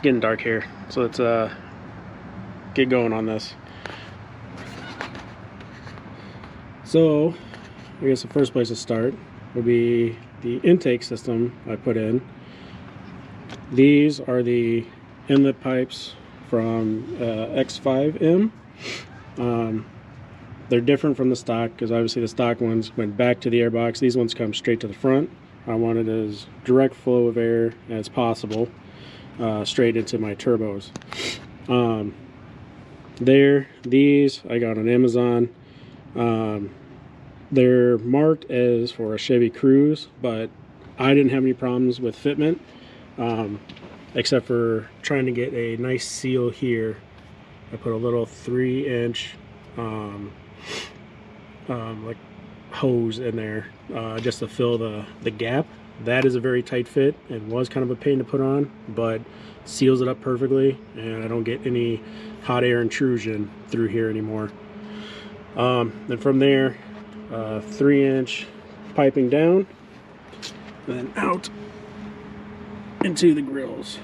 getting dark here, so let's get going on this. So I guess the first place to start would be the intake system I put in. These are the inlet pipes from X5M. They're different from the stock because obviously the stock ones went back to the airbox. These ones come straight to the front. I wanted as direct flow of air as possible straight into my turbos. These I got on Amazon. They're marked as for a Chevy Cruze, but I didn't have any problems with fitment, except for trying to get a nice seal here. I put a little 3-inch like hose in there just to fill the gap. That is a very tight fit and was kind of a pain to put on, but seals it up perfectly, and I don't get any hot air intrusion through here anymore. Then from there, 3-inch piping down, and then out into the grills.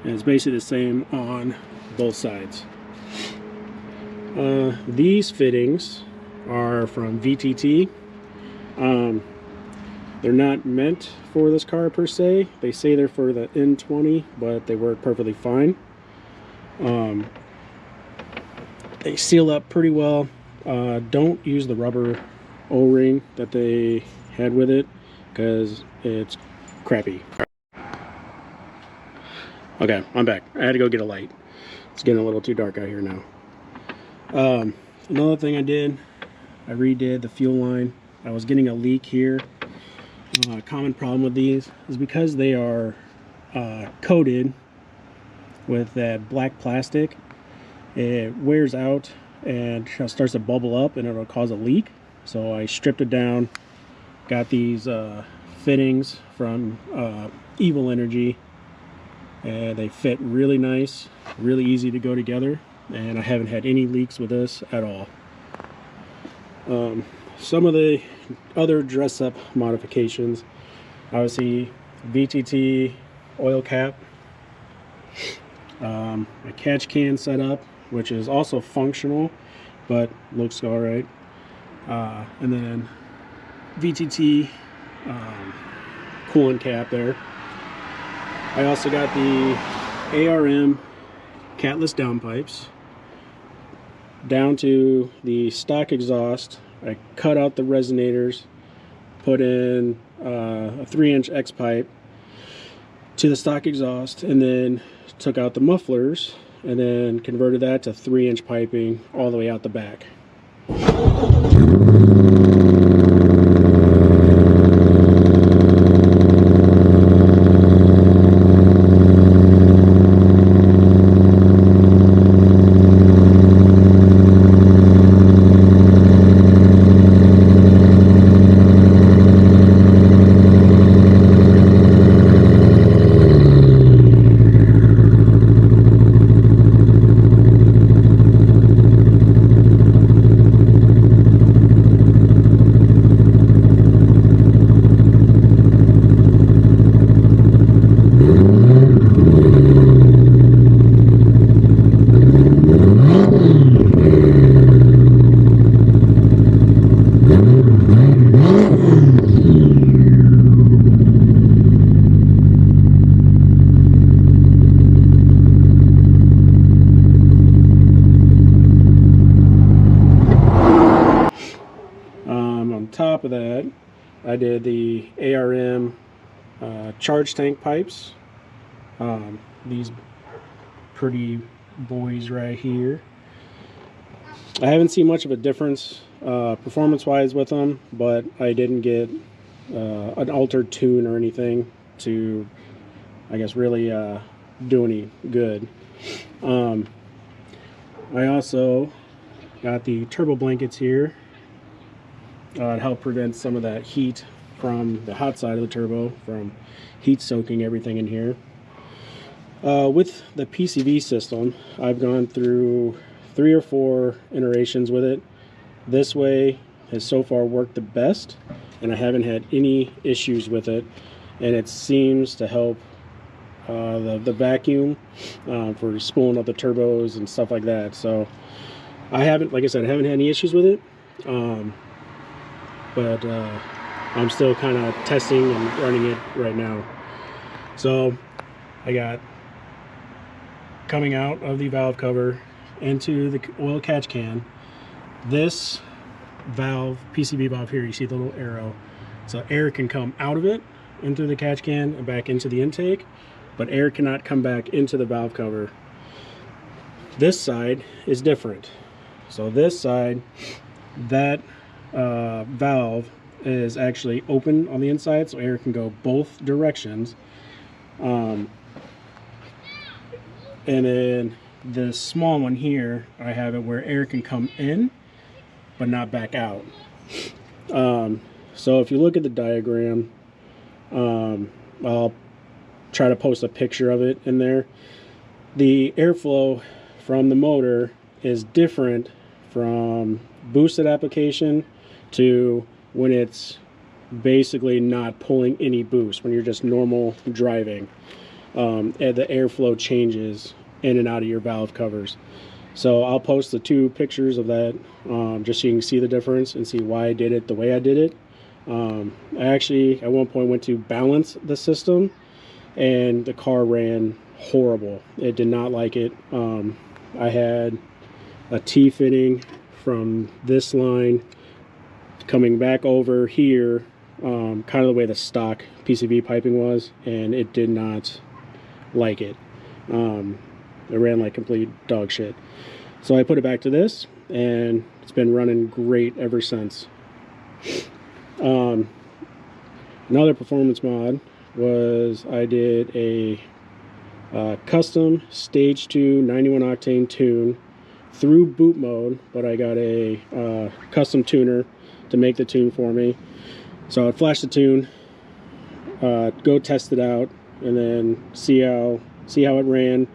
And it's basically the same on both sides. These fittings are from VTT. They're not meant for this car per se. They say they're for the N20, but they work perfectly fine. They seal up pretty well. Don't use the rubber O-ring that they had with it because it's crappy. Okay, I'm back. I had to go get a light. It's getting a little too dark out here now. Another thing I did, I redid the fuel line. I was getting a leak here. A common problem with these is because they are coated with that black plastic, it wears out and starts to bubble up and it'll cause a leak. So I stripped it down, got these fittings from Evil Energy, and they fit really nice, really easy to go together, and I haven't had any leaks with this at all. Some of the other dress-up modifications, obviously VTT oil cap, a catch can setup, which is also functional but looks all right, and then VTT coolant cap there. I also got the ARM catless downpipes down to the stock exhaust. I cut out the resonators, put in a 3-inch X pipe to the stock exhaust, and then took out the mufflers and then converted that to 3-inch piping all the way out the back. On top of that, I did the ARM charge tank pipes. These pretty boys right here. I haven't seen much of a difference performance-wise with them, but I didn't get an altered tune or anything to, I guess, really do any good. I also got the turbo blankets here to help prevent some of that heat from the hot side of the turbo from heat soaking everything in here. With the PCV system, I've gone through 3 or 4 iterations with it. This way has so far worked the best, and I haven't had any issues with it, and it seems to help the vacuum for spooling up the turbos and stuff like that. So I haven't, like I said, I haven't had any issues with it, but I'm still kind of testing and running it right now. So I got coming out of the valve cover into the oil catch can, this valve, PCV valve here, you see the little arrow, so air can come out of it into the catch can and back into the intake, but air cannot come back into the valve cover. This side is different. So this side, that valve is actually open on the inside, so air can go both directions. And then the small one here, I have it where air can come in but not back out. So if you look at the diagram, I'll try to post a picture of it in there. The airflow from the motor is different from boosted application to when it's basically not pulling any boost, when you're just normal driving. And the airflow changes in and out of your valve covers. So I'll post the two pictures of that, just so you can see the difference and see why I did it the way I did it. I actually at one point went to balance the system and the car ran horrible. It did not like it. I had a T-fitting from this line coming back over here, kind of the way the stock PCV piping was, and it did not like it. It ran like complete dog shit. So I put it back to this, and it's been running great ever since. Another performance mod was I did a custom stage 2 91 octane tune through boot mode, but I got a custom tuner to make the tune for me. So I'd flash the tune, go test it out, and then see how it ran,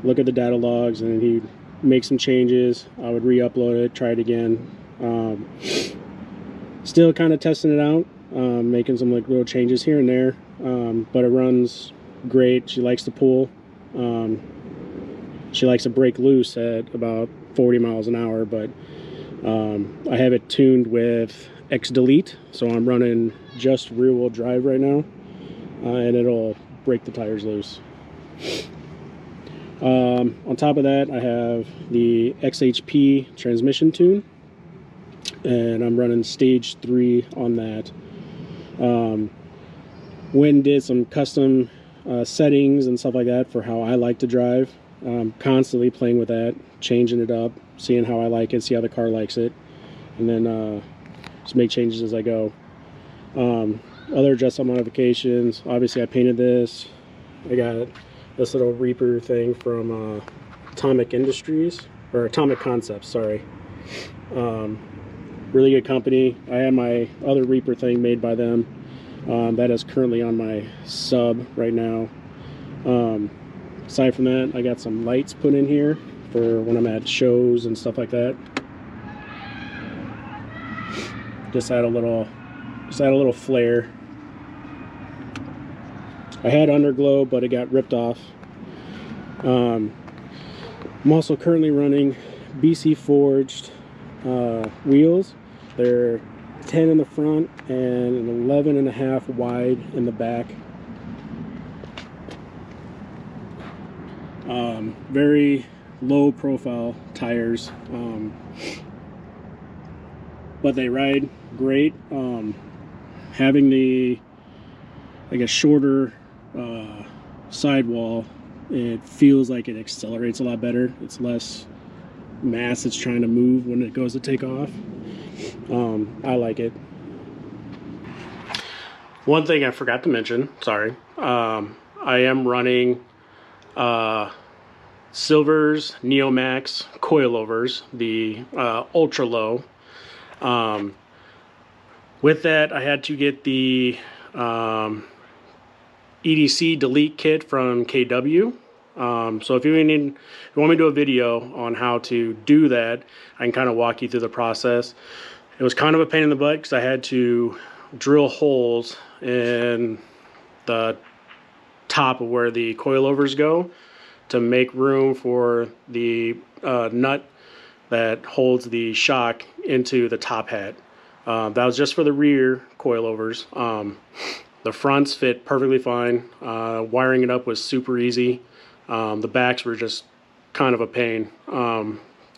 look at the data logs, and then he'd make some changes. I would re-upload it, try it again. Still kind of testing it out, making some like little changes here and there, but it runs great. She likes to pull. She likes to break loose at about 40 miles an hour, but I have it tuned with X-Delete, so I'm running just rear-wheel drive right now, and it'll break the tires loose. On top of that, I have the XHP transmission tune, and I'm running stage 3 on that. Wynn did some custom settings and stuff like that for how I like to drive. Constantly playing with that, changing it up, seeing how I like it, see how the car likes it, and then just make changes as I go. Other adjustment modifications, obviously I painted this. I got this little Reaper thing from Atomic Industries, or Atomic Concepts, sorry. Really good company. I had my other Reaper thing made by them. That is currently on my sub right now. Aside from that, I got some lights put in here for when I'm at shows and stuff like that. Just add a little flare. I had underglow, but it got ripped off. I'm also currently running BC Forged wheels. They're 10 in the front and an 11.5 wide in the back. Very low profile tires, but they ride great. Having a shorter sidewall, it feels like it accelerates a lot better. It's less mass it's trying to move when it goes to take off. I like it. One thing I forgot to mention, sorry, I am running Silver's Neomax coilovers, the ultra low. With that, I had to get the EDC delete kit from KW. So if you want me to do a video on how to do that, I can kind of walk you through the process. It was kind of a pain in the butt because I had to drill holes in the top of where the coilovers go to make room for the nut that holds the shock into the top hat. That was just for the rear coilovers. The fronts fit perfectly fine. Wiring it up was super easy. The backs were just kind of a pain.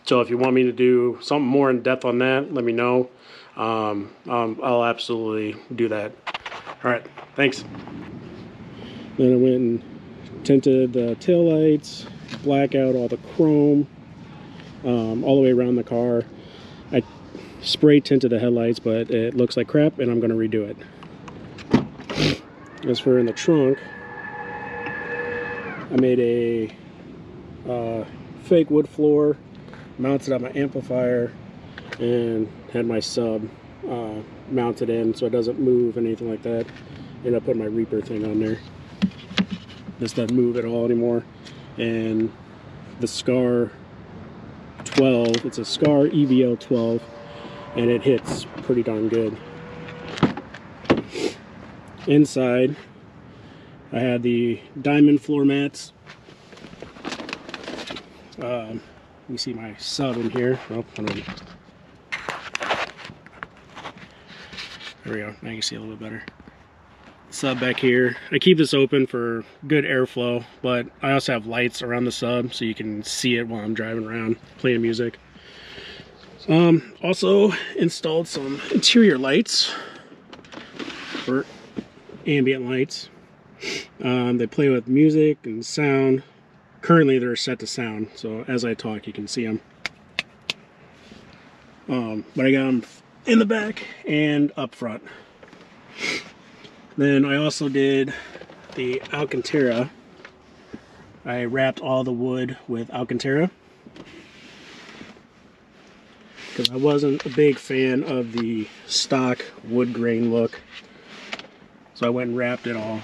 So if you want me to do something more in depth on that, let me know. I'll absolutely do that. All right, thanks. Then I went and tinted the taillights, black out all the chrome, all the way around the car. I spray tinted the headlights, but it looks like crap, and I'm going to redo it. As for in the trunk, I made a fake wood floor, mounted on my amplifier, and had my sub mounted in so it doesn't move, anything like that. And I put my Reaper thing on there. This doesn't move at all anymore. And the Scar 12, it's a Scar EVO 12, and it hits pretty darn good. Inside, I had the diamond floor mats. You see my sub in here. Oh, there we go. Now you can see a little bit better. Sub back here. I keep this open for good airflow, but I also have lights around the sub so you can see it while I'm driving around playing music. Also installed some interior lights for ambient lights. They play with music and sound. Currently they're set to sound, so as I talk you can see them. But I got them in the back and up front. Then I also did the Alcantara. I wrapped all the wood with Alcantara because I wasn't a big fan of the stock wood grain look, so I went and wrapped it all.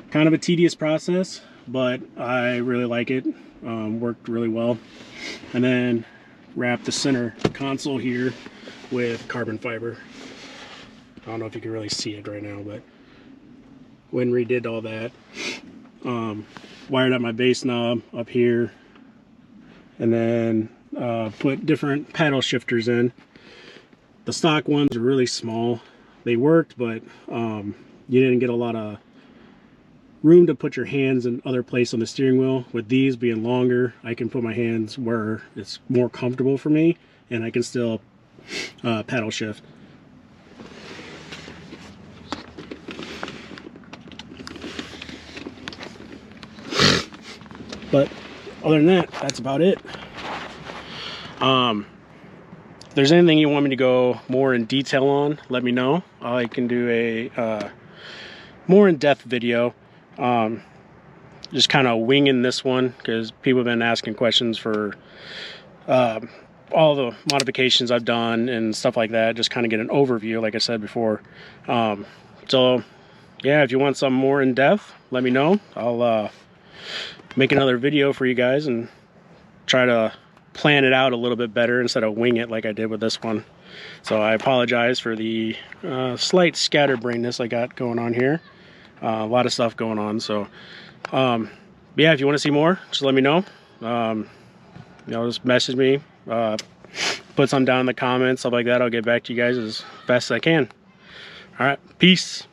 Kind of a tedious process, but I really like it. Worked really well. And then wrapped the center console here with carbon fiber. I don't know if you can really see it right now, but went and redid all that. Wired up my bass knob up here, and then put different paddle shifters in. The stock ones are really small. They worked, but you didn't get a lot of room to put your hands in other places on the steering wheel. With these being longer, I can put my hands where it's more comfortable for me, and I can still paddle shift. But other than that, that's about it. If there's anything you want me to go more in detail on, let me know. I can do a more in-depth video. Just kind of winging this one because people have been asking questions for all the modifications I've done and stuff like that. Just kind of get an overview, like I said before. So yeah, if you want something more in depth, let me know. I'll make another video for you guys and try to plan it out a little bit better instead of wing it like I did with this one. So I apologize for the slight scatterbrainness I got going on here. A lot of stuff going on. So yeah, if you want to see more, just let me know. You know, just message me, put something down in the comments, stuff like that. I'll get back to you guys as fast as I can. All right, peace.